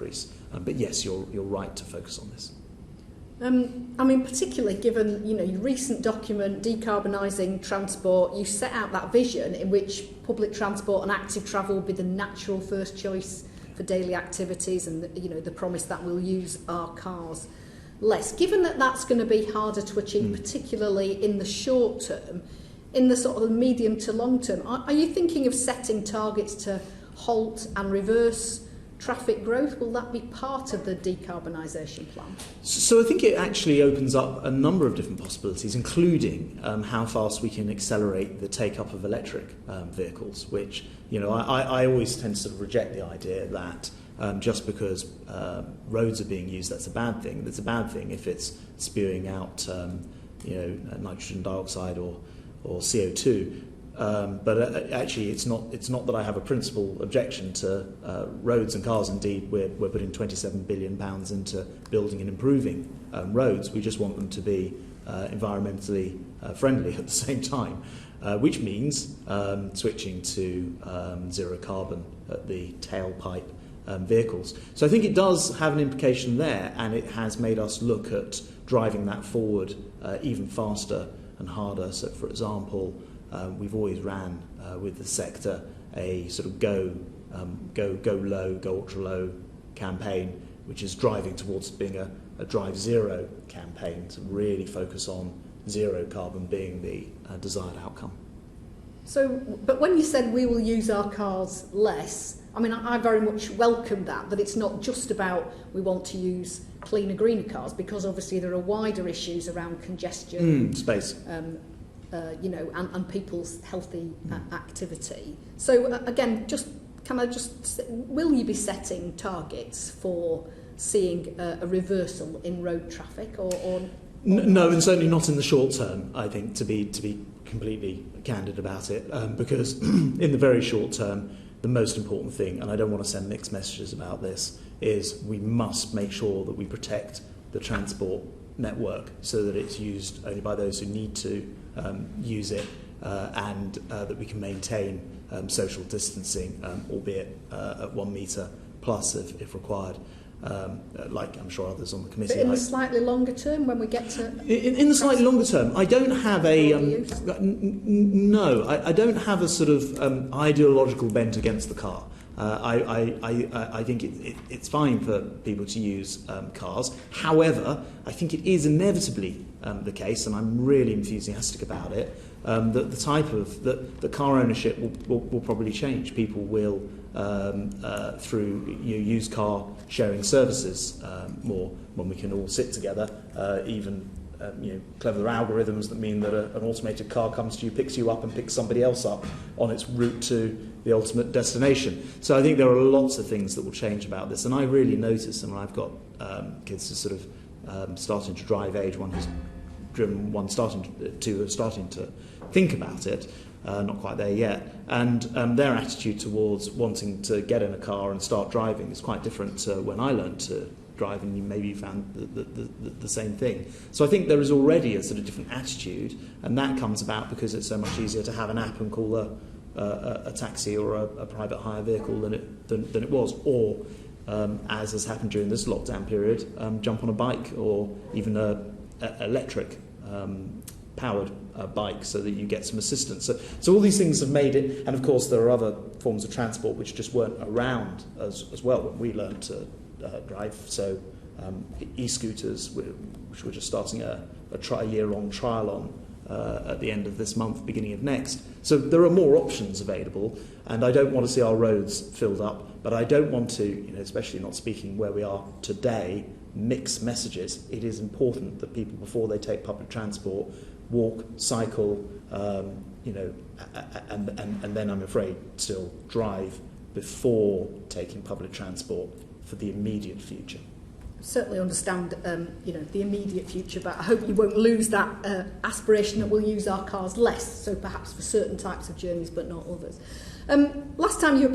increase. But yes, you're right to focus on this. Particularly given your recent document, Decarbonising Transport, you set out that vision in which public transport and active travel will be the natural first choice for daily activities, and the promise that we'll use our cars less. Given that that's going to be harder to achieve, particularly in the short term, in the sort of medium to long term, are you thinking of setting targets to halt and reverse traffic growth? Will that be part of the decarbonisation plan? So I think it actually opens up a number of different possibilities, including how fast we can accelerate the take-up of electric vehicles, which, I always tend to sort of reject the idea that just because roads are being used, that's a bad thing. That's a bad thing if it's spewing out, nitrogen dioxide or CO2. But actually, it's not that I have a principal objection to roads and cars. Indeed, we're putting £27 billion into building and improving roads. We just want them to be environmentally friendly at the same time, which means switching to zero carbon at the tailpipe vehicles. So I think it does have an implication there, and it has made us look at driving that forward even faster and harder. So, for example, we've always ran with the sector a sort of go low, go ultra low campaign, which is driving towards being a drive zero campaign to really focus on zero carbon being the desired outcome. So, but when you said we will use our cars less, I very much welcome that, but it's not just about we want to use cleaner, greener cars, because obviously there are wider issues around congestion, space. And people's healthy activity. So again, will you be setting targets for seeing a reversal in road traffic, or no, and certainly not in the short term. I think to be completely candid about it, because in the very short term, the most important thing, and I don't want to send mixed messages about this, is we must make sure that we protect the transport network so that it's used only by those who need to use it, and that we can maintain social distancing, albeit at 1 metre plus if required, like I'm sure others on the committee. But in the slightly longer term, when we get to... In the slightly longer term, I don't have a... I don't have a sort of ideological bent against the car. I think it's fine for people to use cars. However, I think it is inevitably the case, and I'm really enthusiastic about it, that the type of the car ownership will probably change. People will, through used car sharing services, more when we can all sit together, even clever algorithms that mean that an automated car comes to you, picks you up and picks somebody else up on its route to the ultimate destination. So I think there are lots of things that will change about this, and I really notice, and I've got kids who sort of starting to drive age, one who's driven, one starting to think about it, not quite there yet, and their attitude towards wanting to get in a car and start driving is quite different to when I learned to drive, and maybe you found the same thing. So I think there is already a sort of different attitude, and that comes about because it's so much easier to have an app and call a taxi or a private hire vehicle than it was, or as has happened during this lockdown period, jump on a bike or even a electric powered bike so that you get some assistance. So all these things have made it, and of course there are other forms of transport which just weren't around as well when we learned to drive. So e-scooters, which we're just starting a year-long trial on at the end of this month, beginning of next. So there are more options available, and I don't want to see our roads filled up, but I don't want to, especially not speaking where we are today, mix messages. It is important that people, before they take public transport, walk, cycle, and then I'm afraid still drive before taking public transport for the immediate future. Certainly understand, the immediate future, but I hope you won't lose that aspiration that we'll use our cars less, so perhaps for certain types of journeys but not others. Last time you appeared